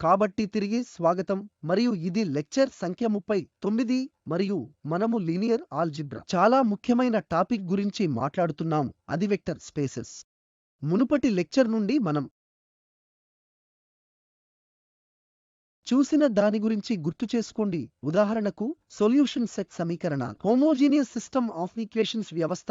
కాబట్టి తిరిగి స్వాగతం మరియు ఇది లెక్చర్ సంఖ్య 39 మరియు మనము లీనియర్ ఆల్జీబ్రా చాలా ముఖ్యమైన టాపిక్ గురించి మాట్లాడుతున్నాం, అది వెక్టర్ స్పేసెస్. మునుపటి లెక్చర్ నుండి మనం చూసిన దాని గురించి గుర్తు చేసుకోండి. ఉదాహరణకు సొల్యూషన్ సెట్ సమీకరణాలు, హోమోజీనియస్ సిస్టమ్ ఆఫ్ ఈక్వేషన్స్ వ్యవస్థ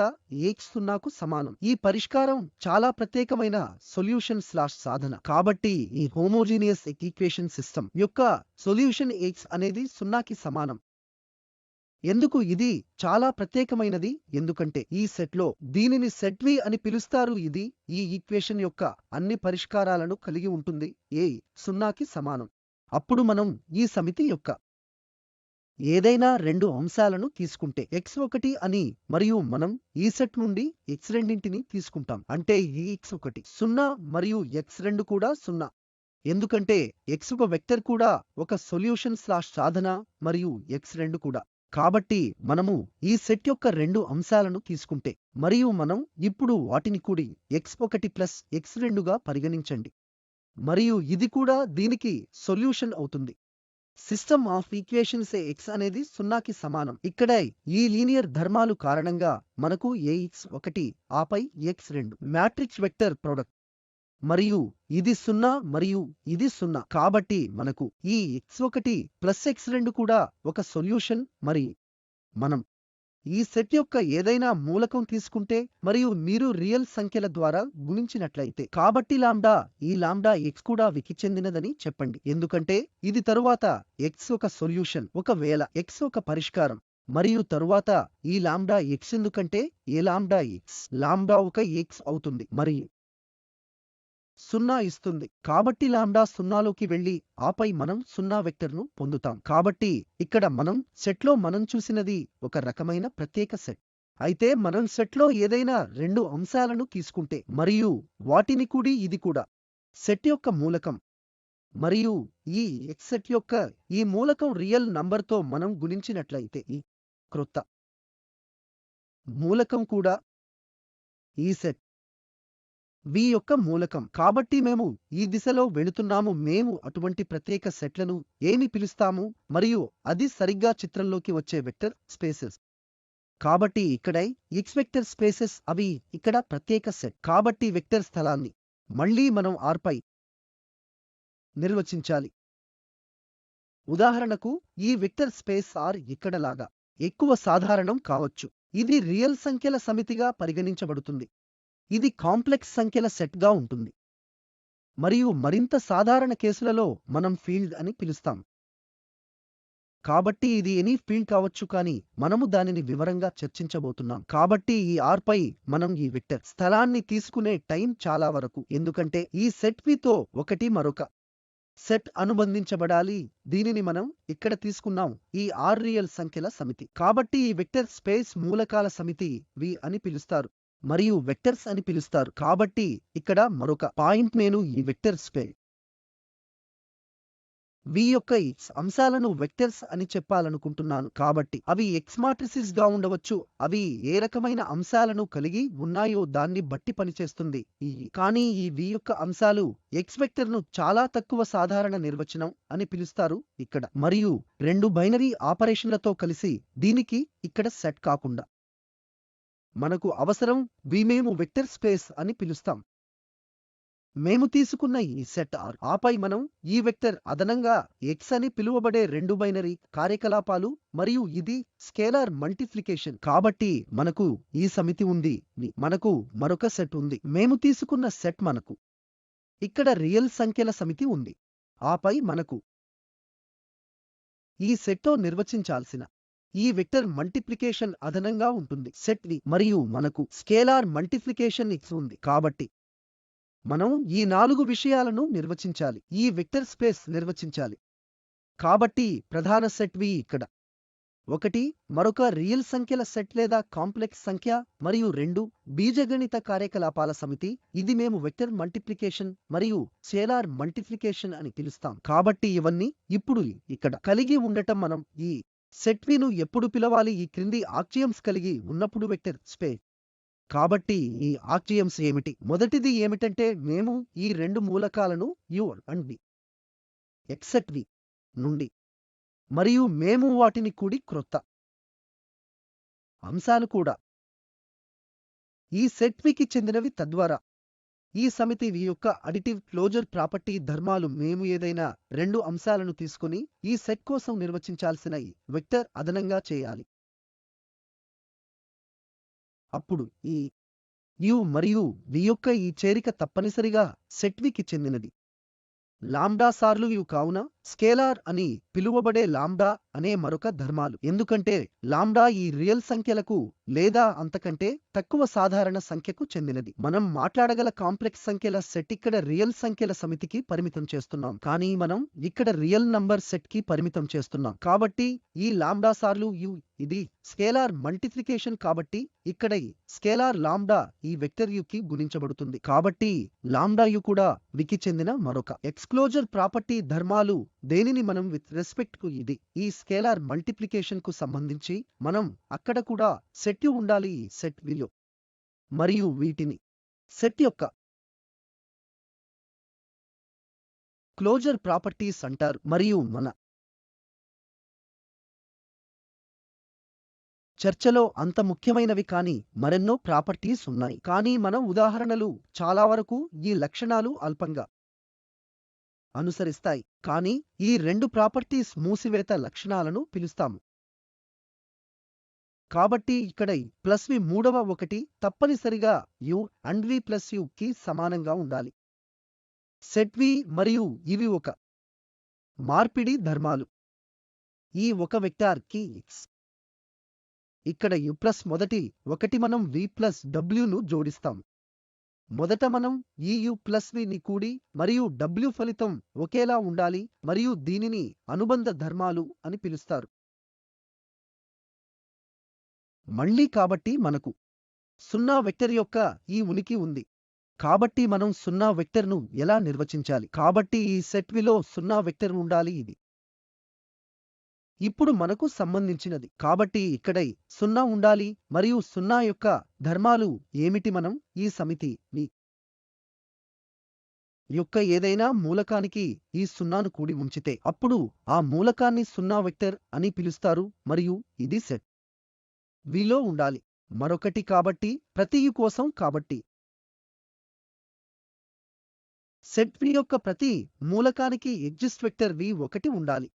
x0కు సమానం. ఈ పరిష్కారం చాలా ప్రత్యేకమైన సొల్యూషన్ సాధన. కాబట్టి ఈ హోమోజీనియస్ ఈక్వేషన్ సిస్టమ్ యొక్క సొల్యూషన్ x అనేది 0కి సమానం. ఎందుకు ఇది చాలా ప్రత్యేకమైనది? ఎందుకంటే ఈ సెట్లో దీనిని సెట్ V అని పిలుస్తారు. ఇది ఈ ఈక్వేషన్ యొక్క అన్ని పరిష్కారాలను కలిగి ఉంటుంది. a 0కి సమానం. అప్పుడు మనం ఈ సమితి యొక్క ఏదైనా రెండు అంశాలను తీసుకుంటే x1 అని మరియు మనం ఈ సెట్ నుండి x2ని తీసుకుంటాం. అంటే ఈ x1 0 మరియు x2 కూడా 0. ఎందుకంటే x ఒక వెక్టర్ కూడా ఒక సొల్యూషన్ సాధన మరియు x2 కూడా. కాబట్టి మనము ఈ సెట్ యొక్క రెండు అంశాలను తీసుకుంటే మరియు మనం ఇప్పుడు వాటిని కూడి x1 ప్లస్ x2గా పరిగణించండి మరియు ఇది కూడా దీనికి సొల్యూషన్ అవుతుంది. సిస్టమ్ ఆఫ్ ఈక్వేషన్స్ x అనేది 0కి సమానం. ఇక్కడ ఈ లీనియర్ ధర్మాలు కారణంగా మనకు ax1 ఆపై x2 మ్యాట్రిక్స్ వెక్టర్ ప్రొడక్ట్ మరియు ఇది 0 మరియు ఇది 0. కాబట్టి మనకు ఈ x1 ప్లస్ x2 కూడా ఒక సొల్యూషన్. మరి మనం ఈ సెట్ యొక్క ఏదైనా మూలకం తీసుకుంటే మరియు మీరు రియల్ సంఖ్యల ద్వారా గుణించినట్లయితే, కాబట్టి ఈ లాంబ్డా x కూడా వికి చెందినదని చెప్పండి. ఎందుకంటే ఇది తరువాత x ఒక సొల్యూషన్, ఒకవేళ x ఒక పరిష్కారం మరియు తరువాత ఈ లాంబ్డా x ఎందుకంటే ఏ లాంబ్డా x లాంబ్డా ఒక x అవుతుంది మరియు 0 ఇస్తుంది. కాబట్టి లాంబ్డా 0లోకి వెళ్ళి ఆపై మనం 0 వెక్టర్ను పొందుతాం. కాబట్టి ఇక్కడ మనం సెట్లో మనం చూసినది ఒక రకమైన ప్రత్యేక సెట్. అయితే మనం సెట్లో ఏదైనా రెండు అంశాలను తీసుకుంటే మరియు వాటిని కూడి ఇది కూడా సెట్ యొక్క మూలకం మరియు ఈ x సెట్ యొక్క ఈ మూలకం రియల్ నంబర్తో మనం గుణించినట్లయితే ఈ క్రొత్త మూలకం కూడా ఈ సెట్ V యొక్క మూలకం. కాబట్టి మేము ఈ దిశలో వెళుతున్నాము. మేము అటువంటి ప్రత్యేక సెట్లను ఏమి పిలుస్తాము మరియు అది సరిగ్గా చిత్రంలోకి వచ్చే వెక్టర్ స్పేసెస్. కాబట్టి ఇక్కడ x వెక్టర్ స్పేసెస్ అవి ఇక్కడ ప్రత్యేక సెట్. కాబట్టి వెక్టర్ స్థలాన్ని మళ్ళీ మనం R పై నిర్వచించాలి. ఉదాహరణకు ఈ వెక్టర్ స్పేస్ R ఇక్కడ లాగా ఎక్కువ సాధారణం కావచ్చు. ఇది రియల్ సంఖ్యల సమితిగా పరిగణించబడుతుంది. ఇది కాంప్లెక్స్ సంఖ్యల సెట్గా ఉంటుంది మరియు మరింత సాధారణ కేసులలో మనం ఫీల్డ్ అని పిలుస్తాం. కాబట్టి ఇది ఎనీ ఫీల్డ్ కావచ్చు, కానీ మనము దానిని వివరంగా చర్చించబోతున్నాం. కాబట్టి ఈ R పై మనం ఈ వెక్టర్ స్థలాన్ని తీసుకునే టైం చాలా వరకు, ఎందుకంటే ఈ సెట్ Vతో ఒకటి మరొక సెట్ అనుబంధించబడాలి. దీనిని మనం ఇక్కడ తీసుకున్నాం, ఈ R రియల్ సంఖ్యల సమితి. కాబట్టి ఈ వెక్టర్ స్పేస్ మూలకాల సమితి V అని పిలుస్తారు మరియు వెక్టర్స్ అని పిలుస్తారు. కాబట్టి ఇక్కడ మరొక పాయింట్, నేను ఈ వెక్టర్ స్పేస్ V యొక్క x అంశాలను వెక్టర్స్ అని చెప్పాలనుకుంటున్నాను. కాబట్టి అవి x మాట్రిసెస్ గా ఉండవచ్చు. అవి ఏ రకమైన అంశాలను కలిగి ఉన్నాయో దాన్ని బట్టి పనిచేస్తుంది. కానీ ఈ V యొక్క అంశాలు x వెక్టర్ను చాలా తక్కువ సాధారణ నిర్వచనం అని పిలుస్తారు ఇక్కడ, మరియు రెండు బైనరీ ఆపరేషన్లతో కలిసి దీనికి ఇక్కడ సెట్ కాకుండా మనకు అవసరం V మేము వెక్టర్ స్పేస్ అని పిలుస్తాం. మేము తీసుకున్న ఈ సెట్ R ఆపై మనం ఈ వెక్టర్ అదనంగా x అని పిలువబడే రెండు బైనరీ కార్యకలాపాలు మరియు ఇది స్కేలార్ మల్టిప్లికేషన్. కాబట్టి మనకు ఈ సమితి ఉంది, మనకు మరొక సెట్ ఉంది. మేము తీసుకున్న సెట్ మనకు ఇక్కడ రియల్ సంఖ్యల సమితి ఉంది. ఆపై మనకు ఈ సెట్తో నిర్వచించాల్సిన ఈ వెక్టర్ మల్టిప్లికేషన్ అదనంగా ఉంటుంది సెట్ V మరియు మనకు స్కేలార్ మల్టిప్లికేషన్ x ఉంది. కాబట్టి మనం ఈ 4 విషయాలను నిర్వచించాలి, ఈ వెక్టర్ స్పేస్ నిర్వచించాలి. కాబట్టి ప్రధాన సెట్ V ఇక్కడ 1 మరొక రియల్ సంఖ్యల సెట్ లేదా కాంప్లెక్స్ సంఖ్య మరియు 2 బీజగణిత కార్యకలాపాల సమితి. ఇది మేము వెక్టర్ మల్టిప్లికేషన్ మరియు స్కేలార్ మల్టిప్లికేషన్ అని పిలుస్తాం. కాబట్టి ఇవన్నీ ఇప్పుడు ఇక్కడ కలిగి ఉండటం మనం ఈ సెట్ Vను ఎప్పుడు పిలవాలి? ఈ క్రింది ఆక్సియమ్స్ కలిగి ఉన్నప్పుడు వెక్టర్ స్పేస్. కాబట్టి ఈ ఆక్సియమ్స్ ఏమిటి? మొదటిది ఏమిటంటే మేము ఈ రెండు మూలకాలను U అండ్ V ఎక్సెట్ వి నుండి మరియు మేము వాటిని కూడి క్రొత్త అంశాలు కూడా ఈ సెట్ వికి చెందినవి. తద్వారా ఈ సమితి వి యొక్క అడిటివ్ క్లోజర్ ప్రాపర్టీ ధర్మాలు మేము ఏదైనా రెండు అంశాలను తీసుకుని ఈ సెట్ కోసం నిర్వచించాల్సిన ఈ వెక్టర్ అదనంగా చేయాలి. అప్పుడు ఈ యు మరియు వి యొక్క ఈ చేరిక తప్పనిసరిగా సెట్ వికి చెందినది. లాంబ్డా సార్లు యు కావున స్కేలార్ అని పిలువబడే లాంబ్డా అనే మరొక ధర్మాలు, ఎందుకంటే లాంబ్డా ఈ రియల్ సంఖ్యలకు లేదా అంతకంటే తక్కువ సాధారణ సంఖ్యకు చెందినది. మనం మాట్లాడగల కాంప్లెక్స్ సంఖ్యల సెట్ ఇక్కడ రియల్ సంఖ్యల సమితికి పరిమితం చేస్తున్నాం, కానీ మనం ఇక్కడ రియల్ నంబర్ సెట్ కి పరిమితం చేస్తున్నాం. కాబట్టి ఈ లాంబ్డా సార్లు యు ఇది స్కేలార్ మల్టిప్లికేషన్, కాబట్టి ఇక్కడ ఈ స్కేలార్ లాంబ్డా ఈ వెక్టర్ యు కి గుణించబడుతుంది. కాబట్టి లాంబ్డా యు కూడా వికి చెందిన మరొక ఎక్స్క్లోజర్ ప్రాపర్టీ ధర్మాలు. దేనిని మనం విత్ రెస్పెక్ట్ కు ఇది ఈ స్కేలార్ మల్టిప్లికేషన్ కు సంబంధించి మనం అక్కడ కూడా సెట్ యు ఉండాలి. ఈ సెట్ విలో మరియు వీటిని సెట్ యొక్క క్లోజర్ ప్రాపర్టీస్ అంటారు. మరియు మన చర్చలో అంత ముఖ్యమైనవి కాని మరెన్నో ప్రాపర్టీస్ ఉన్నాయి, కానీ మనం ఉదాహరణలు చాలా వరకు ఈ లక్షణాలు అల్పంగా అనుసరిస్తాయి. కానీ ఈ రెండు ప్రాపర్టీస్ మూసివేత లక్షణాలను పిలుస్తాము. కాబట్టి ఇక్కడ ఈ ప్లస్ వి మూడవ ఒకటి తప్పనిసరిగా U and V plus U కి సమానంగా ఉండాలి. సెట్ వి మరియు ఇవి ఒక మార్పిడి ధర్మాలు. ఈ ఒక వెక్టార్ కి ఎక్స్ ఇక్కడ యు ప్లస్ మొదటి ఒకటి మనం వి ప్లస్ డబ్ల్యూను జోడిస్తాము. మొదట మనం ఈ యు ప్లస్ వి ని కూడి మరియు డబ్ల్యూ ఫలితం ఒకేలా ఉండాలి మరియు దీనిని అనుబంధ ధర్మాలు అని పిలుస్తారు. మళ్ళీ కాబట్టి మనకు సున్నా వెక్టర్ యొక్క ఈ ఉనికి ఉంది. కాబట్టి మనం సున్నా వెక్టర్ను ఎలా నిర్వచించాలి? కాబట్టి ఈ సెట్ విలో సున్నా వెక్టర్ ఉండాలి. ఇది ఇప్పుడు మనకు సంబంధించినది. కాబట్టి ఇక్కడ సున్నా ఉండాలి మరియు సున్నా యొక్క ధర్మాలు ఏమిటి? మనం ఈ సమితి వి యొక్క ఏదైనా మూలకానికి ఈ సున్నాను కూడి ఉంచితే అప్పుడు ఆ మూలకాన్ని సున్నా వెక్టర్ అని పిలుస్తారు మరియు ఇది సెట్ విలో ఉండాలి. మరొకటి కాబట్టి ప్రతి యు కోసం కాబట్టి సెట్ వి యొక్క ప్రతి మూలకానికి ఎగ్జిస్ట్ వెక్టర్ వి ఒకటి ఉండాలి.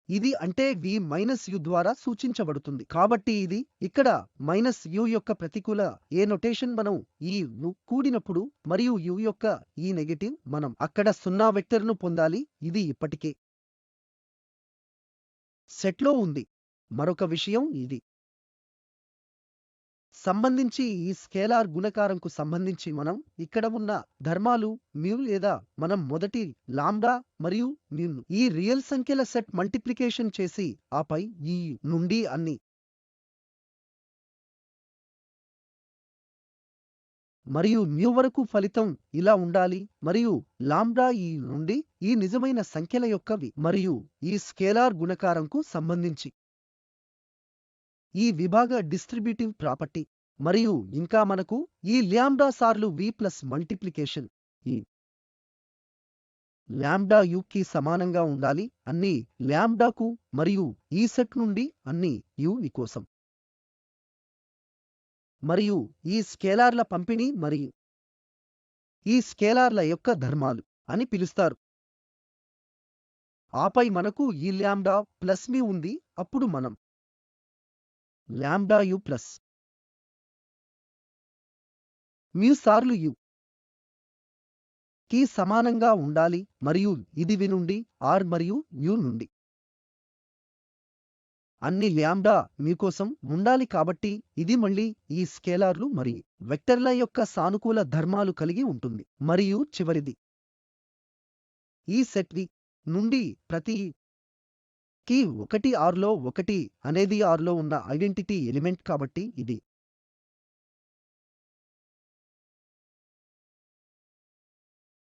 ఇది అంటే వి మైనస్ యు ద్వారా సూచించబడుతుంది. కాబట్టి ఇది ఇక్కడ మైనస్ యు యొక్క ప్రతికూల ఏ నొటేషన్. మనం ఈ ను కూడినప్పుడు మరియు యు యొక్క ఈ నెగటివ్ మనం అక్కడ సున్నా వెక్టర్ను పొందాలి. ఇది ఇప్పటికే సెట్లో ఉంది. మరొక విషయం ఇది సంబంధించి ఈ స్కేలార్ గుణకారంకు సంబంధించి మనం ఇక్కడ ఉన్న ధర్మాలు మ్యూ లేదా మనం మొదటి లాంబ్డా మరియు మ్యూను ఈ రియల్ సంఖ్యల సెట్ మల్టిప్లికేషన్ చేసి ఆపై ఈ నుండి అన్ని మరియు మ్యూ వరకు ఫలితం ఇలా ఉండాలి మరియు లాంబ్డా ఈ నుండి ఈ నిజమైన సంఖ్యల యొక్కవి మరియు ఈ స్కేలార్ గుణకారంకు సంబంధించి ఈ విభాగ డిస్ట్రిబ్యూటివ్ ప్రాపర్టీ మరియు ఇంకా మనకు ఈ ల్యాంబ్డా సార్లు వి ప్లస్ మల్టిప్లికేషన్ ఈ ల్యాంబ్డా యు కి సమానంగా ఉండాలి అన్ని ల్యాంబ్డాకు మరియు ఈ సెట్ నుండి అన్ని యు వి కోసం మరియు ఈ స్కేలార్ల పంపిణీ మరియు ఈ స్కేలార్ల యొక్క ధర్మాలు అని పిలుస్తారు. ఆపై మనకు ఈ ల్యాంబ్డా ప్లస్ మి ఉంది. అప్పుడు మనం ల్యాంబ్డా యు ప్లస్ మ్యూ సార్లు యు కి సమానంగా ఉండాలి మరియు ఇది వి నుండి ఆర్ మరియు యు నుండి అన్ని ల్యాంబ్డా మ్యూ కోసం ఉండాలి. కాబట్టి ఇది మళ్ళీ ఈ స్కేలార్లు మరియు వెక్టర్ల యొక్క సానుకూల ధర్మాలు కలిగి ఉంటుంది. మరియు చివరిది ఈ సెట్ వి నుండి ప్రతి కి ఒకటి ఆర్లో ఒకటి అనేది ఆర్లో ఉన్న ఐడెంటిటీ ఎలిమెంట్. కాబట్టి ఇది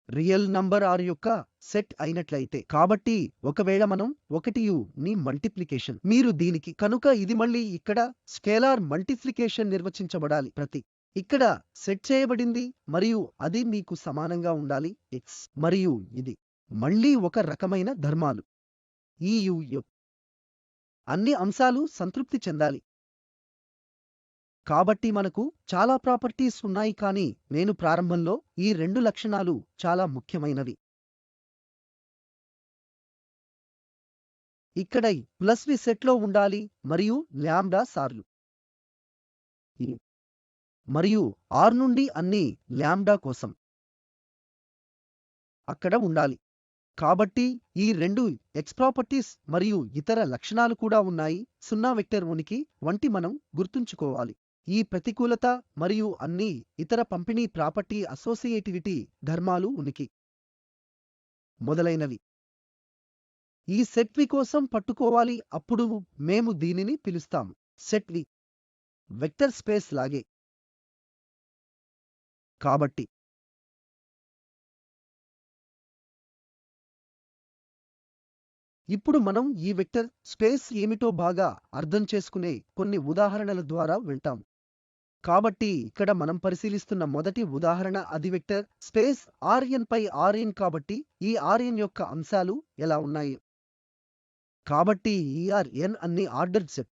రియల్ నంబర్ ఆర్ యొక్క సెట్ అయినట్లయితే కాబట్టి ఒకవేళ మనం ఒకటి యు ని మల్టిప్లికేషన్ మీరు దీనికి కనుక ఇది మళ్ళీ ఇక్కడ స్కేలార్ మల్టిప్లికేషన్ నిర్వచించబడాలి. ప్రతి ఇక్కడ సెట్ చేయబడింది మరియు అది మీకు సమానంగా ఉండాలి ఎక్స్ మరియు ఇది మళ్ళీ ఒక రకమైన ధర్మాలు. ఈ యు అన్ని అంశాలు సంతృప్తి చెందాలి. కాబట్టి మనకు చాలా ప్రాపర్టీస్ ఉన్నాయి, కానీ నేను ప్రారంభంలో ఈ 2 లక్షణాలు చాలా ముఖ్యమైనవి. ఇక్కడ ప్లస్ వి సెట్లో ఉండాలి మరియు ల్యాంబ్డా సార్లు ఈ మరియు ఆర్ నుండి అన్ని ల్యాంబ్డా కోసం అక్కడ ఉండాలి. కాబట్టి ఈ 2 ఎక్స్ ప్రాపర్టీస్ మరియు ఇతర లక్షణాలు కూడా ఉన్నాయి. 0 వెక్టర్ ఉనికి వంటి మనం గుర్తుంచుకోవాలి. ఈ ప్రతికూలత మరియు అన్ని ఇతర పంపిణీ ప్రాపర్టీ అసోసియేటివిటీ ధర్మాలు ఉనికి మొదలైనవి. ఈ సెట్ వి కోసం పట్టుకోవాలి. అప్పుడు మేము దీనిని పిలుస్తాము సెట్ వి వెక్టర్ స్పేస్ లాగే. కాబట్టి ఇప్పుడు మనం ఈ వెక్టర్ స్పేస్ ఏమిటో బాగా అర్థం చేసుకునే కొన్ని ఉదాహరణల ద్వారా వెళ్తాం. కాబట్టి ఇక్కడ మనం పరిశీలిస్తున్న మొదటి ఉదాహరణ అది వెక్టర్ స్పేస్ Rn పై Rn. కాబట్టి ఈ Rn యొక్క అంశాలు ఎలా ఉన్నాయి? కాబట్టి ఈ Rn అన్ని ఆర్డర్డ్ సెట్.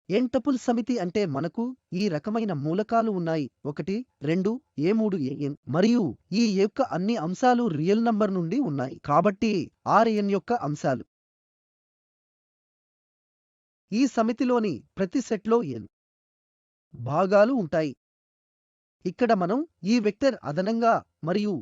n టపుల్ సమితి అంటే మనకు ఈ రకమైన మూలకాలు ఉన్నాయి 1 2 a3 an మరియు ఈ యొక్క అన్ని అంశాలు రియల్ నంబర్ నుండి ఉన్నాయి. కాబట్టి Rn యొక్క అంశాలు ఈ సమితిలోని ప్రతి సెట్లో n భాగాలు ఉంటాయి. ఇక్కడ మనం ఈ వెక్టర్ అదనంగా మరియు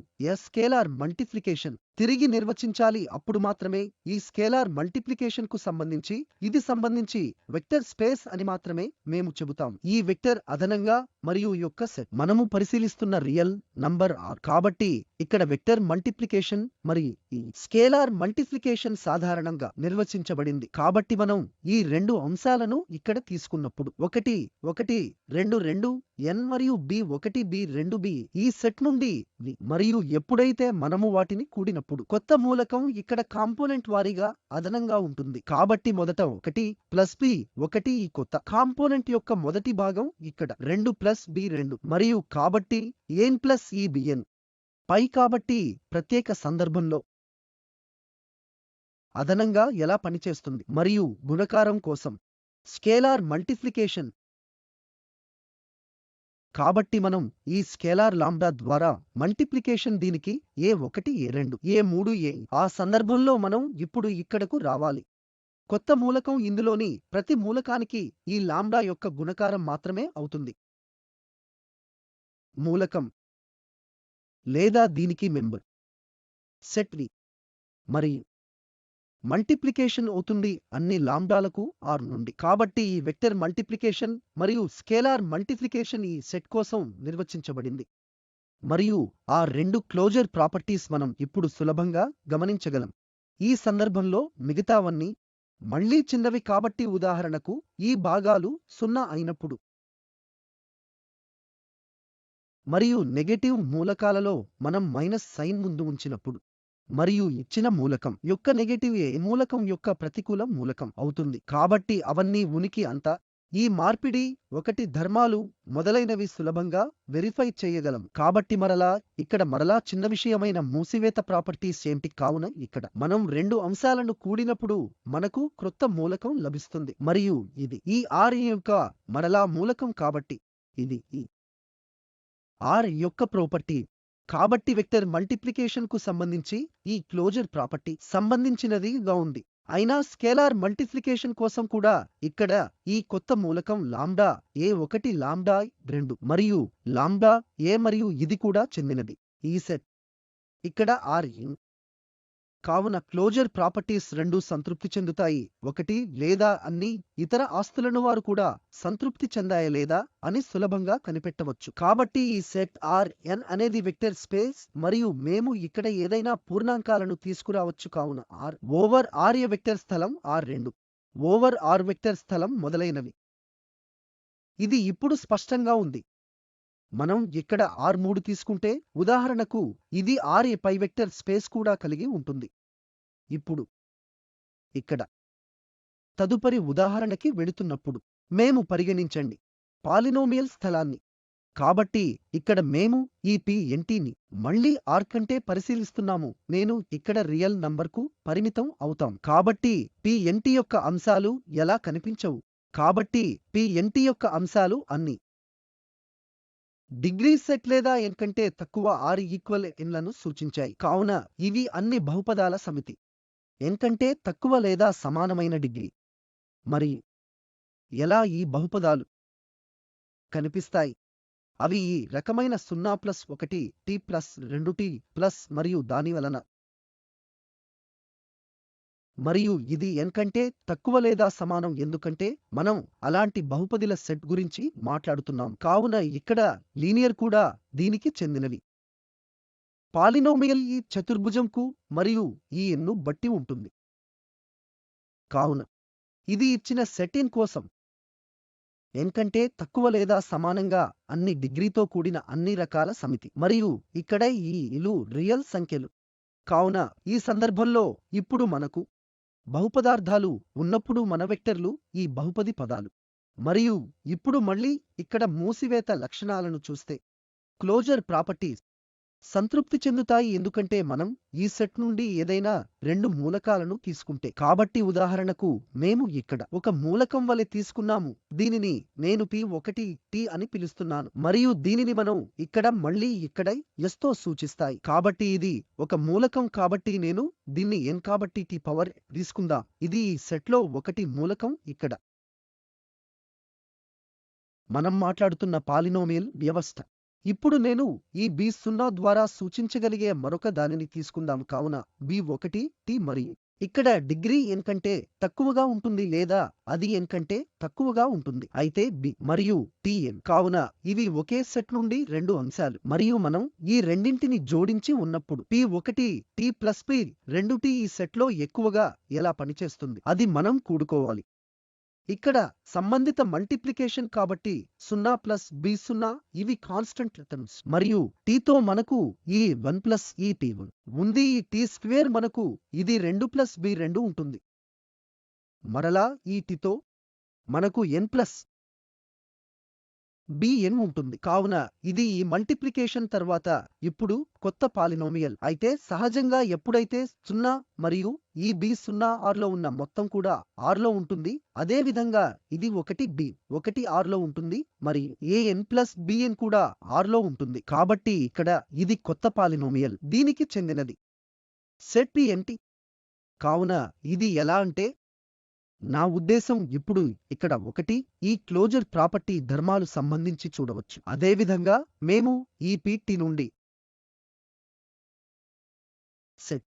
స్కేలార్ మల్టిప్లికేషన్ తిరిగి నిర్వచించాలి. అప్పుడు మాత్రమే ఈ స్కేలార్ మల్టిప్లికేషన్ కు సంబంధించి ఇది సంబంధించి వెక్టర్ స్పేస్ అని మాత్రమే మేము చెబుతాం. ఈ వెక్టర్ అదనంగా మరియు యొక్క సెట్ మనము పరిశీలిస్తున్న రియల్ నంబర్ R. కాబట్టి ఇక్కడ వెక్టర్ మల్టిప్లికేషన్ మరియు ఈ స్కేలార్ మల్టిప్లికేషన్ సాధారణంగా నిర్వచించబడింది. కాబట్టి మనం ఈ 2 అంశాలను ఇక్కడ తీసుకున్నప్పుడు 1 1 2 2 n మరియు b1 b2 b ఈ సెట్ నుండి మరియు ఎప్పుడైతే మనము వాటిని కూడినప్పుడు కొత్త మూలకం ఇక్కడ కాంపోనెంట్ వారీగా అదనంగా ఉంటుంది. కాబట్టి మొదట 1 ప్లస్ b1 ఈ కొత్త కాంపోనెంట్ యొక్క మొదటి భాగం ఇక్కడ 2 ప్లస్ b2 మరియు కాబట్టి n ప్లస్ ఈ bn పై. కాబట్టి ప్రత్యేక సందర్భంలో అదనంగా ఎలా పనిచేస్తుంది మరియు గుణకారం కోసం స్కేలార్ మల్టిప్లికేషన్. కాబట్టి మనం ఈ స్కేలార్ లాంబ్డా ద్వారా మల్టిప్లికేషన్ దీనికి a1 a2 a3 a. ఆ సందర్భంలో మనం ఇప్పుడు ఇక్కడకు రావాలి. కొత్త మూలకం ఇందులోని ప్రతి మూలకానికి ఈ లాంబ్డా యొక్క గుణకారం మాత్రమే అవుతుంది. మూలకం లేదా దీనికి మెంబర్ సెట్ వి మరియు మల్టిప్లికేషన్ అవుతుంది అన్ని లాంబ్డాలకు R నుండి. కాబట్టి ఈ వెక్టర్ మల్టిప్లికేషన్ మరియు స్కేలార్ మల్టిప్లికేషన్ ఈ సెట్ కోసం నిర్వచించబడింది మరియు ఆ 2 క్లోజర్ ప్రాపర్టీస్ మనం ఇప్పుడు సులభంగా గమనించగలం. ఈ సందర్భంలో మిగతావన్నీ మళ్ళీ చిన్నవి. కాబట్టి ఉదాహరణకు ఈ భాగాలు 0 అయినప్పుడు మరియు నెగెటివ్ మూలకాలలో మనం మైనస్ సైన్ ముందు ఉంచినప్పుడు మరియు ఇచ్చిన మూలకం యొక్క నెగెటివ్ ఏ మూలకం యొక్క ప్రతికూల మూలకం అవుతుంది. కాబట్టి అవన్నీ ఉనికి అంతా ఈ మార్పిడి 1 ధర్మాలు మొదలైనవి సులభంగా వెరిఫై చేయగలం. కాబట్టి ఇక్కడ మరలా చిన్న విషయమైన మూసివేత ప్రాపర్టీస్ ఏంటి? కావున ఇక్కడ మనం 2 అంశాలను కూడినప్పుడు మనకు క్రొత్త మూలకం లభిస్తుంది మరియు ఇది ఈ R యొక్క మరలా మూలకం. కాబట్టి ఇది ఈ R యొక్క ప్రాపర్టీ. కాబట్టి వెక్టర్ మల్టిప్లికేషన్ కు సంబంధించి ఈ క్లోజర్ ప్రాపర్టీ సంబంధించినదిగా ఉంది. అయినా స్కేలార్ మల్టిప్లికేషన్ కోసం కూడా ఇక్కడ ఈ కొత్త మూలకం లాంబ్డా a1 లాంబ్డా 2 మరియు లాంబ్డా a మరియు ఇది కూడా చెందినది ఈ సెట్ ఇక్కడ Rn. కావున క్లోజర్ ప్రాపర్టీస్ 2 సంతృప్తి చెందుతాయి. 1 లేదా అన్ని ఇతర ఆస్తులను వారు కూడా సంతృప్తి చెందాయా లేదా అని సులభంగా కనిపెట్టవచ్చు. కాబట్టి ఈ సెట్ Rn అనేది వెక్టర్ స్పేస్ మరియు మేము ఇక్కడ ఏదైనా పూర్ణాంకాలను తీసుకురావచ్చు. కావున R ఓవర్ R ఏ వెక్టర్ స్థలం R2 ఓవర్ R వెక్టర్ స్థలం మొదలైనవి. ఇది ఇప్పుడు స్పష్టంగా ఉంది. మనం ఇక్కడ R3 తీసుకుంటే ఉదాహరణకు ఇది R ఏ పై వెక్టర్ స్పేస్ కూడా కలిగి ఉంటుంది. ఇప్పుడు ఇక్కడ తదుపరి ఉదాహరణకి వెళుతున్నప్పుడు మేము పరిగణించండి పాలినోమియల్ స్థలాన్ని. కాబట్టి ఇక్కడ మేము ఈ PNTని మళ్ళీ R కంటే పరిశీలిస్తున్నాము. నేను ఇక్కడ రియల్ నంబర్కు పరిమితం అవుతాం. కాబట్టి PNT యొక్క అంశాలు ఎలా కనిపించవు. కాబట్టి PNT యొక్క అంశాలు అన్ని డిగ్రీ సెట్ లేదా n కంటే తక్కువ R ఈక్వల్ nలను సూచించాయి. కావున ఇవి అన్ని బహుపదాల సమితి. n కంటే తక్కువ లేదా సమానమైన డిగ్రీ. మరి ఎలా ఈ బహుపదాలు కనిపిస్తాయి? అవి ఈ రకమైన 0+1 t+2t ప్లస్ మరియు దాని వలన. మరియు ఇది n కంటే తక్కువ లేదా సమానం ఎందుకంటే మనం అలాంటి బహుపదిల సెట్ గురించి మాట్లాడుతున్నాం. కావున ఇక్కడ లీనియర్ కూడా దీనికి చెందినవి. పాలినోమియల్ ఈ చతుర్భుజంకు మరియు ఈ n ను బట్టి ఉంటుంది. కావున ఇది ఇచ్చిన సెట్ n కోసం n కంటే తక్కువ లేదా సమానంగా అన్ని డిగ్రీతో కూడిన అన్ని రకాల సమితి. మరియు ఇక్కడ ఈ లు రియల్ సంఖ్యలు. కావున ఈ సందర్భంలో ఇప్పుడు మనకు బహుపదార్థాలు ఉన్నప్పుడు మన వెక్టర్లు ఈ బహుపది పదాలు. మరియు ఇప్పుడు మళ్ళీ ఇక్కడ మూసివేత లక్షణాలను చూస్తే క్లోజర్ ప్రాపర్టీస్ సంతృప్తి చెందుతాయి ఎందుకంటే మనం ఈ సెట్ నుండి ఏదైనా రెండు మూలకాలను తీసుకుంటే. కాబట్టి ఉదాహరణకు మేము ఇక్కడ ఒక మూలకం వలె తీసుకున్నాము. దీనిని నేను P1t అని పిలుస్తున్నాను మరియు దీనిని మనం ఇక్కడ మళ్ళీ ఇక్కడ s తో సూచిస్తాయి. కాబట్టి ఇది ఒక మూలకం కాబట్టి నేను దీన్ని n కాబట్టి t పవర్ తీసుకుందాం. ఇది ఈ సెట్లో ఒకటి మూలకం ఇక్కడ మనం మాట్లాడుతున్న పాలినోమియల్ వ్యవస్థ. ఇప్పుడు నేను ఈ B0 ద్వారా సూచించగలిగే మరొక దానిని తీసుకుందాం. కావున B1t మరియు ఇక్కడ డిగ్రీ n కంటే తక్కువగా ఉంటుంది లేదా అది n కంటే తక్కువగా ఉంటుంది. అయితే B మరియు Tn. కావున ఇవి ఒకే సెట్ నుండి రెండు అంశాలు మరియు మనం ఈ రెండింటిని జోడించి ఉన్నప్పుడు P1t ప్లస్ P2t ఈ సెట్లో ఎక్కువగా ఎలా పనిచేస్తుంది అది మనం కూడుకోవాలి. ఇక్కడ సంబంధిత మల్టిప్లికేషన్ కాబట్టి 0 ప్లస్ B0 ఇవి కాన్స్టెంట్ టర్మ్స్ మరియు tతో మనకు ఈ 1 ప్లస్ ఈ T1 ఉంది. ఈ t² మనకు ఇది 2 ప్లస్ B2 ఉంటుంది. మరలా ఈ tతో మనకు n ప్లస్ Bn ఉంటుంది. కావున ఇది ఈ మల్టిప్లికేషన్ తర్వాత ఇప్పుడు కొత్త పాలినోమియల్. అయితే సహజంగా ఎప్పుడైతే 0 మరియు ఈ B0 R లో ఉన్న మొత్తం కూడా R లో ఉంటుంది. అదే విధంగా ఇది 1 R లో ఉంటుంది మరియు an ప్లస్ Bn కూడా R లో ఉంటుంది. కాబట్టి ఇక్కడ ఇది కొత్త పాలినోమియల్ దీనికి చెందినది సెట్ PNT. కావున ఇది ఎలా అంటే నా ఉద్దేశం ఇప్పుడు ఇక్కడ ఈ క్లోజర్ ప్రాపర్టీ ధర్మాలు సంబంధించి చూడవచ్చు. అదేవిధంగా మేము ఈ PT నుండి సెట్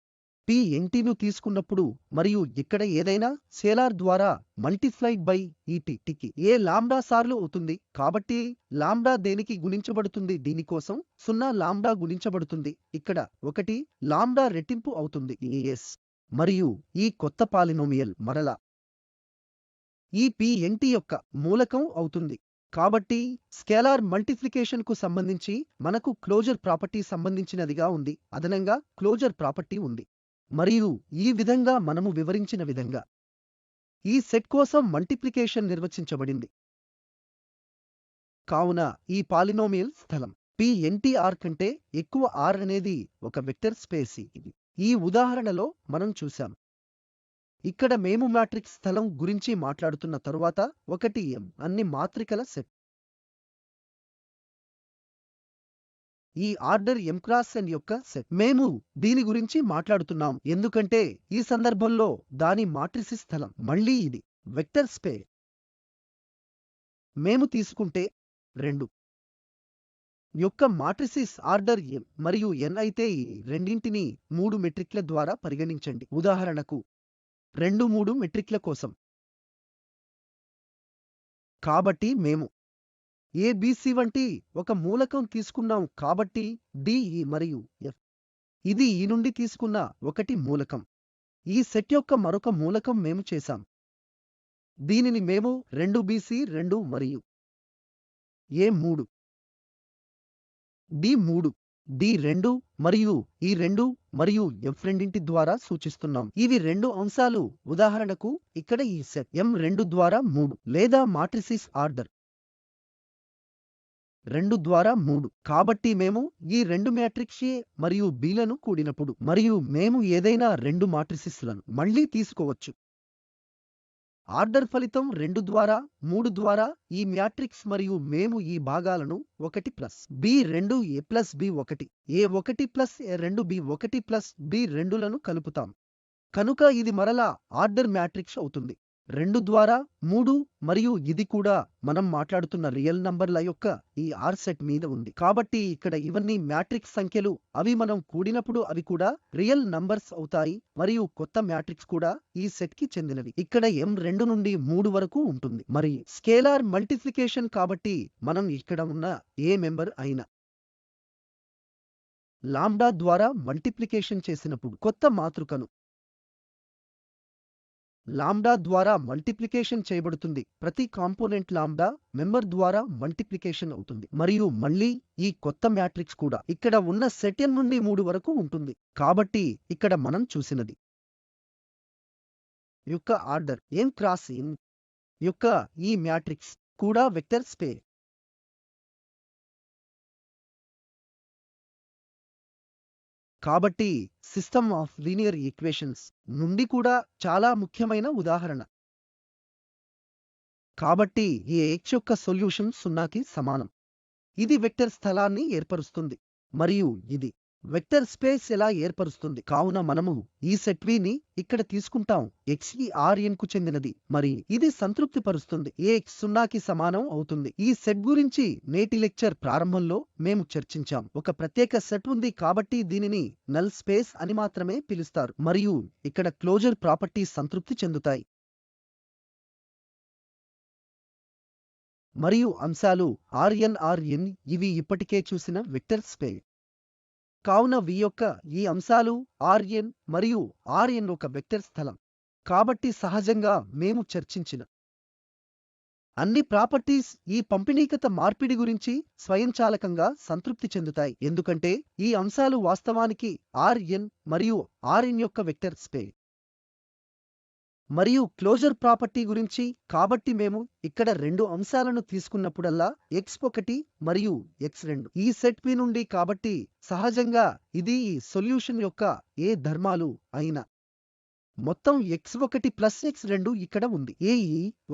PNTను తీసుకున్నప్పుడు మరియు ఇక్కడ ఏదైనా స్కేలార్ ద్వారా మల్టిప్లైడ్ బై ఈ tకి ఏ లాంబ్డా సార్లు అవుతుంది. కాబట్టి లాంబ్డా దేనికి గుణించబడుతుంది దీనికోసం 0 లాంబ్డా గుణించబడుతుంది. ఇక్కడ 1 లాంబ్డా రెట్టింపు అవుతుంది s మరియు ఈ కొత్త పాలినోమియల్ మరలా ఈ PNT యొక్క మూలకం అవుతుంది. కాబట్టి స్కేలార్ మల్టిప్లికేషన్ కు సంబంధించి మనకు క్లోజర్ ప్రాపర్టీ సంబంధించినదిగా ఉంది. అదనంగా క్లోజర్ ప్రాపర్టీ ఉంది మరియు ఈ విధంగా మనము వివరించిన విధంగా ఈ సెట్ కోసం మల్టిప్లికేషన్ నిర్వచించబడింది. కావున ఈ పాలినోమియల్ స్థలం PNT R కంటే ఎక్కువ R అనేది ఒక వెక్టర్ స్పేస్. ఇది ఈ ఉదాహరణలో మనం చూశాం. ఇక్కడ మేము మ్యాట్రిక్స్ స్థలం గురించి మాట్లాడుతున్న తరువాత 1m అన్ని మాత్రికల సెట్. ఈ ఆర్డర్ m క్రాస్ n యొక్క సెట్. మేము దీని గురించి మాట్లాడుతున్నాం ఎందుకంటే ఈ సందర్భంలో దాని మాట్రిసి స్థలం మళ్ళీ ఇది వెక్టర్ స్పేస్. మేము తీసుకుంటే 2 యొక్క మాట్రిసిస్ ఆర్డర్ m మరియు n అయితే ఈ రెండింటిని 3 మెట్రిక్ల ద్వారా పరిగణించండి. ఉదాహరణకు 2 మెట్రిక్ల కోసం. కాబట్టి మేము ABC వంటి ఒక మూలకం తీసుకున్నాం కాబట్టి DE మరియు F ఇది ఈ నుండి తీసుకున్న ఒకటి మూలకం. ఈ సెట్ యొక్క మరొక మూలకం మేము చేశాం. దీనిని మేము 2BC2 మరియు A3 D3 D2 మరియు ఈ 2 మరియు F రెండింటి ద్వారా సూచిస్తున్నాం. ఇవి రెండు అంశాలు. ఉదాహరణకు ఇక్కడ ఈ సెట్ M2 ద్వారా 3 లేదా మాట్రిసిస్ ఆర్డర్ 2 ద్వారా 3. కాబట్టి మేము ఈ 2 మ్యాట్రిక్స్ A మరియు B లను కూడినప్పుడు మరియు మేము ఏదైనా 2 మాట్రిసెస్లను మళ్ళీ తీసుకోవచ్చు. ఆర్డర్ ఫలితం 2 ద్వారా 3 ద్వారా ఈ మ్యాట్రిక్స్ మరియు మేము ఈ భాగాలను 1 plus B2 A plus B1 A1 plus A2 B1 plus B2 లను కలుపుతాం. కనుక ఇది మరలా ఆర్డర్ మ్యాట్రిక్స్ అవుతుంది. 2 ద్వారా 3 మరియు ఇది కూడా మనం మాట్లాడుతున్న రియల్ నంబర్ల యొక్క ఈ ఆర్ సెట్ మీద ఉంది. కాబట్టి ఇక్కడ ఇవన్నీ మ్యాట్రిక్స్ సంఖ్యలు, అవి మనం కూడినప్పుడు అవి కూడా రియల్ నంబర్స్ అవుతాయి మరియు కొత్త మ్యాట్రిక్స్ కూడా ఈ సెట్ కి చెందినవి. ఇక్కడ M 2 నుండి 3 వరకు ఉంటుంది. మరి స్కేలార్ మల్టిప్లికేషన్ కాబట్టి మనం ఇక్కడ ఉన్న ఏ మెంబర్ అయినా లాంబ్డా ద్వారా మల్టిప్లికేషన్ చేసినప్పుడు కొత్త మాతృకను లాంబ్డా ద్వారా మల్టిప్లికేషన్ చేయబడుతుంది. ప్రతి కాంపోనెంట్ లాంబ్డా మెంబర్ ద్వారా మల్టిప్లికేషన్ అవుతుంది. మరియు మళ్ళీ ఈ కొత్త మ్యాట్రిక్స్ కూడా ఇక్కడ ఉన్న సెట్ n నుండి 3 వరకు ఉంటుంది. కాబట్టి ఇక్కడ మనం చూసినది యొక్క ఆర్డర్ n క్రాస్ n యొక్క ఈ మ్యాట్రిక్స్ కూడా వెక్టర్ స్పేస్. కాబట్టి సిస్టమ్ ఆఫ్ లీనియర్ ఈక్వేషన్స్ నుండి కూడా చాలా ముఖ్యమైన ఉదాహరణ. కాబట్టి ఈ X యొక్క సొల్యూషన్ 0కి సమానం. ఇది వెక్టర్ స్థలాన్ని ఏర్పరుస్తుంది మరియు ఇది వెక్టర్ స్పేస్ ఎలా ఏర్పరుస్తుంది. కావున మనము ఈ సెట్ V ని ఇక్కడ తీసుకుంటాం. X ఈ Rn కు చెందినది మరి ఇది సంతృప్తి పరుస్తుంది. X 0కి సమానం అవుతుంది. ఈ సెట్ గురించి నేటి లెక్చర్ ప్రారంభంలో మేము చర్చించాం. ఒక ప్రత్యేక సెట్ ఉంది కాబట్టి దీనిని నల్ స్పేస్ అని మాత్రమే పిలుస్తారు మరియు ఇక్కడ క్లోజర్ ప్రాపర్టీస్ సంతృప్తి చెందుతాయి. మరియు అంశాలు Rn ఇవి ఇప్పటికే చూసిన వెక్టర్ స్పేస్. కావున V యొక్క ఈ అంశాలు Rn మరియు Rn ఒక వెక్టర్ స్థలం. కాబట్టి సహజంగా మేము చర్చించిన అన్ని ప్రాపర్టీస్ ఈ పంపిణీకత మార్పిడి గురించి స్వయంచాలకంగా సంతృప్తి చెందుతాయి. ఎందుకంటే ఈ అంశాలు వాస్తవానికి Rn మరియు Rn యొక్క వెక్టర్ స్పేస్. మరియు క్లోజర్ ప్రాపర్టీ గురించి కాబట్టి మేము ఇక్కడ 2 అంశాలను తీసుకున్నప్పుడల్లా x1 మరియు x2 ఈ సెట్ P నుండి. కాబట్టి సహజంగా ఇది ఈ సొల్యూషన్ యొక్క ఏ ధర్మాలు అయినా మొత్తం x1 ప్లస్ x2 ఇక్కడ ఉంది. ఈ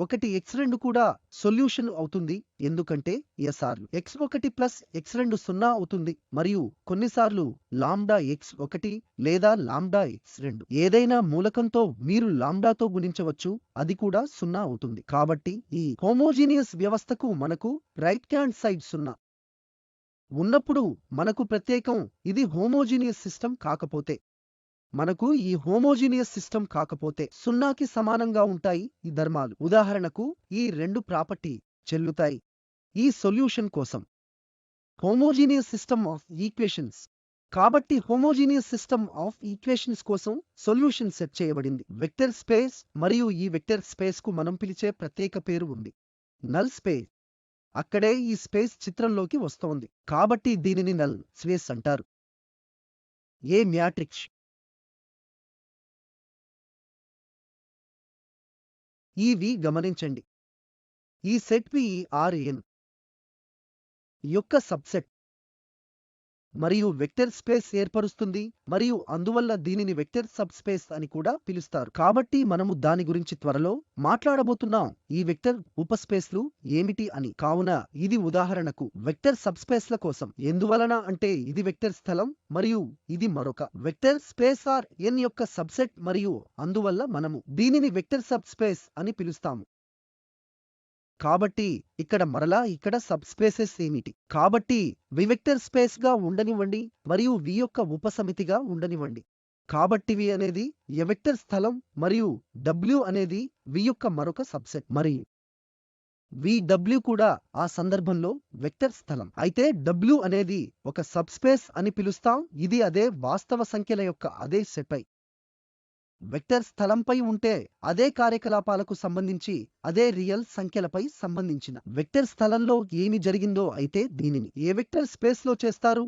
1 x2 కూడా సొల్యూషన్ అవుతుంది ఎందుకంటే సార్లు x1 ప్లస్ x2 0 అవుతుంది మరియు కొన్నిసార్లు లాంబ్డా x1 లేదా లాంబ్డా x2 ఏదైనా మూలకంతో మీరు లాంబ్డాతో గుణించవచ్చు, అది కూడా 0 అవుతుంది. కాబట్టి ఈ హోమోజీనియస్ వ్యవస్థకు మనకు రైట్ హ్యాండ్ సైడ్ 0 ఉన్నప్పుడు మనకు ప్రత్యేకం. ఇది హోమోజీనియస్ సిస్టమ్ కాకపోతే మనకు ఈ హోమోజీనియస్ సిస్టమ్ కాకపోతే 0కి సమానంగా ఉంటాయి ఈ ధర్మాలు. ఉదాహరణకు ఈ 2 ప్రాపర్టీ చెల్లుతాయి ఈ సొల్యూషన్ కోసం. హోమోజీనియస్ సిస్టమ్ ఆఫ్ ఈక్వేషన్స్ కాబట్టి హోమోజీనియస్ సిస్టమ్ ఆఫ్ ఈక్వేషన్స్ కోసం సొల్యూషన్ సెట్ చేయబడింది. వెక్టర్ స్పేస్ మరియు ఈ వెక్టర్ స్పేస్ కు మనం పిలిచే ప్రత్యేక పేరు ఉంది, నల్ స్పేస్. అక్కడే ఈ స్పేస్ చిత్రంలోకి వస్తోంది కాబట్టి దీనిని నల్ స్పేస్ అంటారు. ఏ మ్యాట్రిక్స్ ఈ V గమనించండి. ఈ సెట్ P Rn యొక్క సబ్సెట్ మరియు వెక్టర్ స్పేస్ ఏర్పరుస్తుంది మరియు అందువల్ల దీనిని వెక్టర్ సబ్ స్పేస్ అని కూడా పిలుస్తారు. కాబట్టి మనము దాని గురించి త్వరలో మాట్లాడబోతున్నాం, ఈ వెక్టర్ ఉపస్పేస్లు ఏమిటి అని. కావున ఇది ఉదాహరణకు వెక్టర్ సబ్ స్పేస్ల కోసం. ఎందువలన అంటే ఇది వెక్టర్ స్థలం మరియు ఇది మరొక వెక్టర్ స్పేస్ Rn యొక్క సబ్సెట్ మరియు అందువల్ల మనము దీనిని వెక్టర్ సబ్ స్పేస్ అని పిలుస్తాము. కాబట్టి ఇక్కడ మరలా ఇక్కడ సబ్ స్పేసెస్ ఏమిటి. కాబట్టి V వెక్టర్ స్పేస్ గా ఉండనివ్వండి మరియు V యొక్క ఉపసమితిగా ఉండనివ్వండి. కాబట్టి V అనేది ఏ వెక్టర్ స్థలం మరియు W అనేది V యొక్క మరొక సబ్సెట్ మరియు VW కూడా ఆ సందర్భంలో వెక్టర్ స్థలం. అయితే W అనేది ఒక సబ్ స్పేస్ అని పిలుస్తాం. ఇది అదే వాస్తవ సంఖ్యల యొక్క అదే సెట్ పై వెక్టర్ స్థలంపై ఉంటే అదే కార్యకలాపాలకు సంబంధించి అదే రియల్ సంఖ్యలపై సంబంధించిన వెక్టర్ స్థలంలో ఏమి జరిగిందో అయితే దీనిని ఏ వెక్టర్ స్పేస్ లో చేస్తారు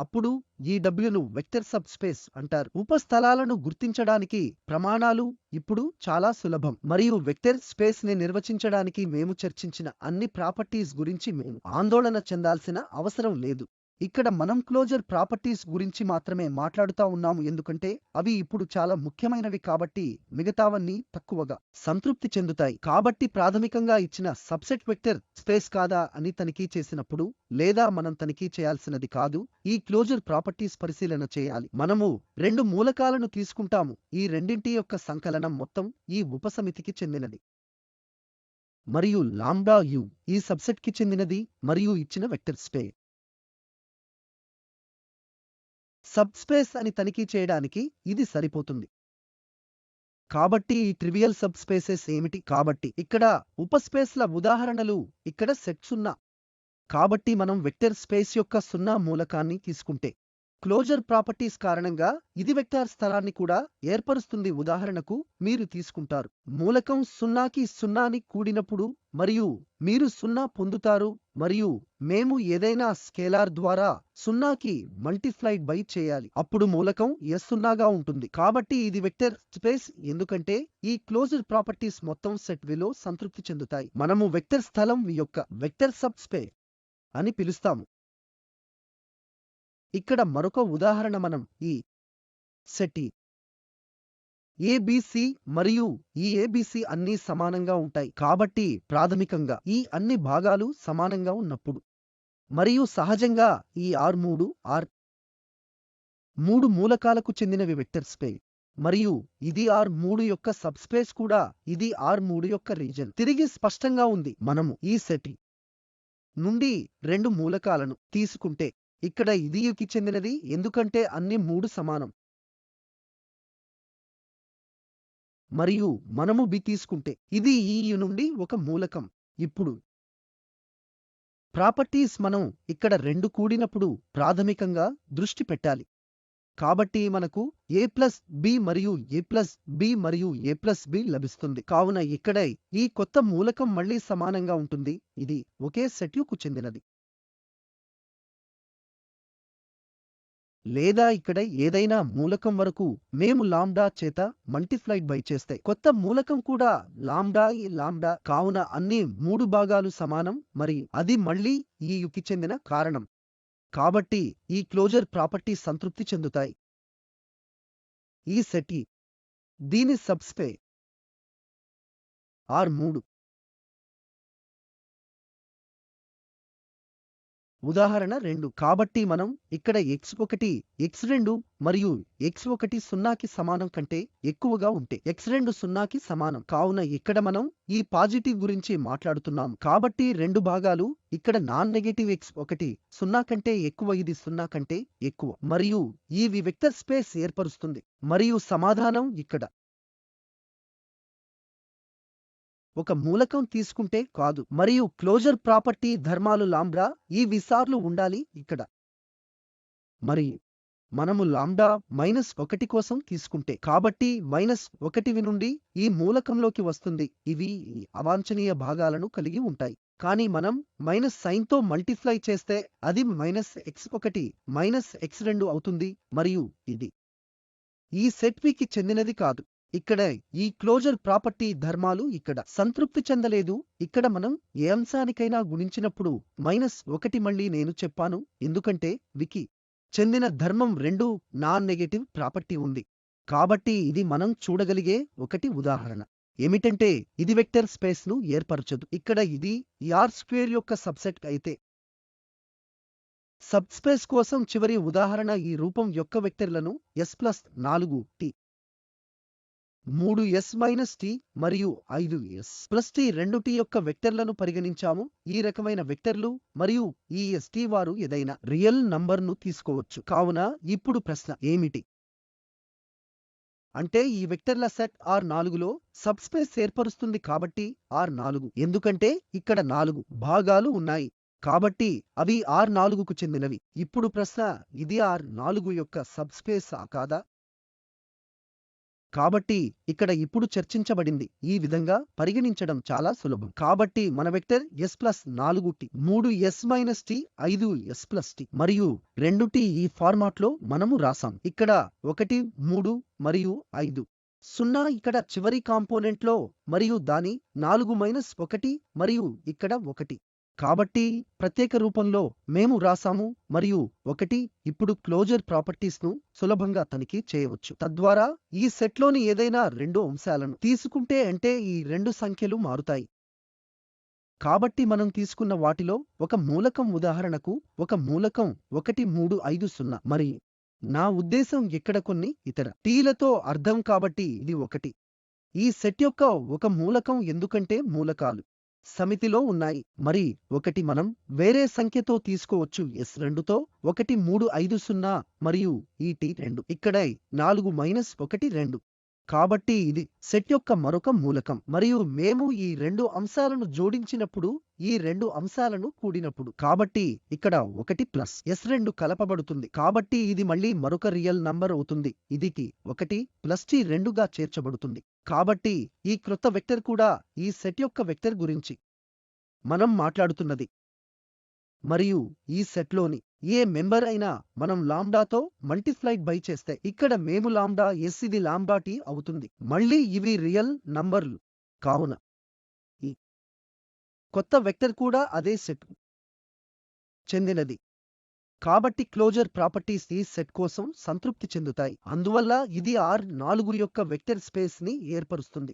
అప్పుడు ఈ డబ్ల్యూను వెక్టర్ సబ్ స్పేస్ అంటారు. ఉపస్థలాలను గుర్తించడానికి ప్రమాణాలు ఇప్పుడు చాలా సులభం మరియు వెక్టర్ స్పేస్ ని నిర్వచించడానికి మేము చర్చించిన అన్ని ప్రాపర్టీస్ గురించి మేము ఆందోళన చెందాల్సిన అవసరం లేదు. ఇక్కడ మనం క్లోజర్ ప్రాపర్టీస్ గురించి మాత్రమే మాట్లాడుతా ఉన్నాము, ఎందుకంటే అవి ఇప్పుడు చాలా ముఖ్యమైనవి కాబట్టి మిగతావన్నీ తక్కువగా సంతృప్తి చెందుతాయి. కాబట్టి ప్రాథమికంగా ఇచ్చిన సబ్సెట్ వెక్టర్ స్పేస్ కాదా అని తనిఖీ చేసినప్పుడు, లేదా మనం తనిఖీ చేయాల్సినది కాదు, ఈ క్లోజర్ ప్రాపర్టీస్ పరిశీలన చేయాలి. మనము రెండు మూలకాలను తీసుకుంటాము, ఈ రెండింటి యొక్క సంకలనం మొత్తం ఈ ఉపసమితికి చెందినది మరియు లాంబ్డా యు ఈ సబ్సెట్ కి చెందినది మరియు ఇచ్చిన వెక్టర్ స్పేస్. సబ్ స్పేస్ అని తనిఖీ చేయడానికి ఇది సరిపోతుంది. కాబట్టి ఈ ట్రివియల్ సబ్ స్పేసెస్ ఏమిటి? కాబట్టి ఇక్కడ ఉపస్పేస్ల ఉదాహరణలు ఇక్కడ సెట్ 0. కాబట్టి మనం వెక్టర్ స్పేస్ యొక్క 0 మూలకాన్ని తీసుకుంటే క్లోజర్ ప్రాపర్టీస్ కారణంగా ఇది వెక్టార్ స్థలాన్ని కూడా ఏర్పరుస్తుంది. ఉదాహరణకు మీరు తీసుకుంటారు మూలకం 0కి 0ని కూడినప్పుడు మరియు మీరు 0 పొందుతారు మరియు మేము ఏదైనా స్కేలార్ ద్వారా 0కి మల్టిప్లైడ్ బై చేయాలి, అప్పుడు మూలకం S0గా ఉంటుంది. కాబట్టి ఇది వెక్టర్ స్పేస్ ఎందుకంటే ఈ క్లోజర్ ప్రాపర్టీస్ మొత్తం సెట్ విలో సంతృప్తి చెందుతాయి. మనము వెక్టర్ స్థలం యొక్క వెక్టర్ సబ్ స్పేస్ అని పిలుస్తాము. ఇక్కడ మరొక ఉదాహరణ, మనం ఈ సెట్ ABC మరియు ఈ ABC అన్నీ సమానంగా ఉంటాయి. కాబట్టి ప్రాథమికంగా ఈ అన్ని భాగాలు సమానంగా ఉన్నప్పుడు మరియు సహజంగా ఈ R3 మూలకాలకు చెందినవి వెక్టర్ స్పేస్ మరియు ఇది R3 యొక్క సబ్ స్పేస్ కూడా, ఇది R3 యొక్క రీజన్. తిరిగి స్పష్టంగా ఉంది. మనము ఈ సెట్ నుండి 2 మూలకాలను తీసుకుంటే ఇక్కడ ఇది యుకి చెందినది ఎందుకంటే అన్ని 3 సమానం మరియు మనము బి తీసుకుంటే ఇది ఈ యు నుండి ఒక మూలకం. ఇప్పుడు ప్రాపర్టీస్ మనం ఇక్కడ 2 కూడినప్పుడు ప్రాథమికంగా దృష్టి పెట్టాలి. కాబట్టి మనకు a+b మరియు a+b మరియు a+b లభిస్తుంది. కావున ఇక్కడ ఈ కొత్త మూలకం మళ్ళీ సమానంగా ఉంటుంది, ఇది ఒకే సెట్ యుకు చెందినది. లేదా ఇక్కడ ఏదైనా మూలకం వరకు మేము లాంబ్డా చేత మల్టిప్లైడ్ బై చేస్తే కొత్త మూలకం కూడా లాంబ్డా. కావున అన్ని 3 భాగాలు సమానం మరియు అది మళ్ళీ ఈ యుకి చెందిన కారణం. కాబట్టి ఈ క్లోజర్ ప్రాపర్టీ సంతృప్తి చెందుతాయి. ఈ సెట్ దీని సబ్ స్పేస్ R3. ఉదాహరణ 2. కాబట్టి మనం ఇక్కడ x1 x2 మరియు x1 0కి సమానం కంటే ఎక్కువగా ఉంటే x2 0కి సమానం. కావున ఇక్కడ మనం ఈ పాజిటివ్ గురించి మాట్లాడుతున్నాం. కాబట్టి 2 భాగాలు ఇక్కడ నాన్ నెగటివ్ x1 0 కంటే ఎక్కువ, ఇది 0 కంటే ఎక్కువ మరియు ఈ వెక్టర్ స్పేస్ ఏర్పరుస్తుంది. మరియు సమాధానం ఇక్కడ ఒక మూలకం తీసుకుంటే కాదు మరియు క్లోజర్ ప్రాపర్టీ ధర్మాలు లాంబ్డా ఈ విసార్లు ఉండాలి ఇక్కడ. మరి మనము లాంబ్డా -1 కోసం తీసుకుంటే కాబట్టి -1 నుండి ఈ మూలకంలోకి వస్తుంది. ఇవి అవాంఛనీయ భాగాలను కలిగి ఉంటాయి. కానీ మనం మైనస్ సైన్తో మల్టిప్లై చేస్తే అది -x1 -x2 అవుతుంది మరియు ఇది ఈ సెట్ వికి చెందినది కాదు. ఇక్కడ ఈ క్లోజర్ ప్రాపర్టీ ధర్మాలు ఇక్కడ సంతృప్తి చెందలేదు. ఇక్కడ మనం ఏ అంశానికైనా గుణించినప్పుడు -1 మళ్ళీ నేను చెప్పాను ఎందుకంటే వికి చెందిన ధర్మం 2 నాన్ నెగటివ్ ప్రాపర్టీ ఉంది. కాబట్టి ఇది మనం చూడగలిగే ఒకటి ఉదాహరణ ఏమిటంటే ఇది వెక్టర్ స్పేస్ ను ఏర్పరచదు. ఇక్కడ ఇది R² యొక్క సబ్సెట్ అయితే సబ్ స్పేస్ కోసం చివరి ఉదాహరణ ఈ రూపం యొక్క వెక్టర్లను S+4t 3s-t మరియు 5s+t 2t యొక్క వెక్టర్లను పరిగణించాము. ఈ రకమైన వెక్టర్లు మరియు ఈ st వారు ఏదైనా రియల్ నంబర్ను తీసుకోవచ్చు. కావున ఇప్పుడు ప్రశ్న ఏమిటి అంటే ఈ వెక్టర్ల సెట్ R4లో సబ్ స్పేస్ ఏర్పరుస్తుంది. కాబట్టి R4 ఎందుకంటే ఇక్కడ 4 భాగాలు ఉన్నాయి కాబట్టి అవి R4కు చెందినవి. ఇప్పుడు ప్రశ్న ఇది R4 యొక్క సబ్ స్పేస్ కాదా? కాబట్టి ఇక్కడ ఇప్పుడు చర్చించబడింది ఈ విధంగా పరిగణించడం చాలా సులభం. కాబట్టి మన vector s plus 4t 3s minus t 5s plus t మరియు 2t ఈ ఫార్మాట్లో మనము రాసాం. ఇక్కడ 1 3 మరియు 5 0 ఇక్కడ చివరి కాంపోనెంట్లో మరియు దాని 4 మైనస్ 1 మరియు ఇక్కడ 1. కాబట్టి ప్రత్యేక రూపంలో మేము రాసాము మరియు 1 ఇప్పుడు క్లోజర్ ప్రాపర్టీస్ ను సులభంగా తనిఖీ చేయవచ్చు. తద్వారా ఈ సెట్లోని ఏదైనా 2 అంశాలను తీసుకుంటే అంటే ఈ 2 సంఖ్యలు మారుతాయి. కాబట్టి మనం తీసుకున్న వాటిలో ఒక మూలకం ఉదాహరణకు ఒక మూలకం 1 3 5 0 మరి నా ఉద్దేశం ఇక్కడ కొన్ని ఇతర టీలతో అర్థం కాబట్టి ఇది 1. ఈ సెట్ యొక్క ఒక మూలకం ఎందుకంటే మూలకాలు సమితిలో ఉన్నాయి. మరి 1 మనం వేరే సంఖ్యతో తీసుకోవచ్చు s2తో 1 3 5 0 మరియు ఈ t2 ఇక్కడ 4 మైనస్ 1 2. కాబట్టి ఇది సెట్ యొక్క మరొక మూలకం మరియు మేము ఈ 2 అంశాలను జోడించినప్పుడు ఈ 2 అంశాలను కూడినప్పుడు కాబట్టి ఇక్కడ 1 ప్లస్ s2 కలపబడుతుంది. కాబట్టి ఇది మళ్ళీ మరొక రియల్ నంబర్ అవుతుంది. ఇది t1 ప్లస్ t2 గా చేర్చబడుతుంది. కాబట్టి ఈ క్రొత్త వెక్టర్ కూడా ఈ సెట్ యొక్క వెక్టర్ గురించి మనం మాట్లాడుతున్నది మరియు ఈ సెట్లోని ఏ మెంబర్ అయినా మనం లాంబ్డాతో మల్టిప్లైడ్ బై చేస్తే ఇక్కడ మేము లాంబ్డా s ఇది లాంబ్డా t అవుతుంది. మళ్ళీ ఇవి రియల్ నంబర్లు కావున ఈ కొత్త వెక్టర్ కూడా అదే సెట్ చెందినది. కాబట్టి క్లోజర్ ప్రాపర్టీస్ ఈ సెట్ కోసం సంతృప్తి చెందుతాయి. అందువల్ల ఇది R4 యొక్క వెక్టర్ స్పేస్ ని ఏర్పరుస్తుంది.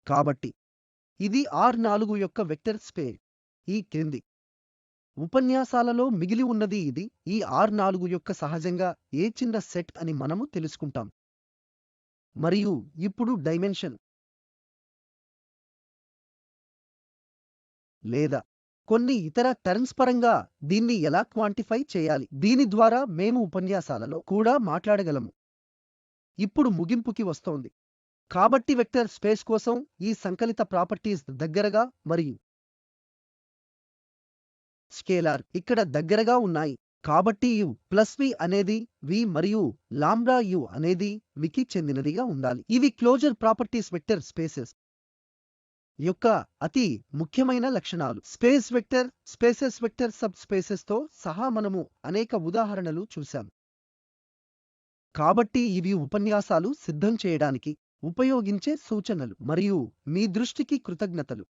కాబట్టి ఇది R4 యొక్క వెక్టర్ స్పేస్. ఈ క్రింది ఉపన్యాసాలలో మిగిలి ఉన్నది ఇది ఈ R4 యొక్క సహజంగా ఏ చిన్న సెట్ అని మనము తెలుసుకుంటాం. మరియు ఇప్పుడు డైమెన్షన్ లేదా కొన్ని ఇతర టర్మ్స్ పరంగా దీన్ని ఎలా క్వాంటిఫై చేయాలి దీని ద్వారా మేము ఉపన్యాసాలలో కూడా మాట్లాడగలము. ఇప్పుడు ముగింపుకి వస్తోంది. కాబట్టి వెక్టర్ స్పేస్ కోసం ఈ సంకలిత ప్రాపర్టీస్ దగ్గరగా మరియు స్కేలార్ ఇక్కడ దగ్గరగా ఉన్నాయి. కాబట్టి u ప్లస్ v అనేది v మరియు లాంబ్డా u అనేది vకి చెందినదిగా ఉండాలి. ఇవి క్లోజర్ ప్రాపర్టీస్ వెక్టర్ స్పేసెస్ యొక్క అతి ముఖ్యమైన లక్షణాలు. స్పేస్ వెక్టర్ స్పేసెస్ వెక్టర్ సబ్ స్పేసెస్తో సహా మనము అనేక ఉదాహరణలు చూశాం. కాబట్టి ఇవి ఉపన్యాసాలు సిద్ధం చేయడానికి ఉపయోగించే సూచనలు మరియు మీ దృష్టికి కృతజ్ఞతలు.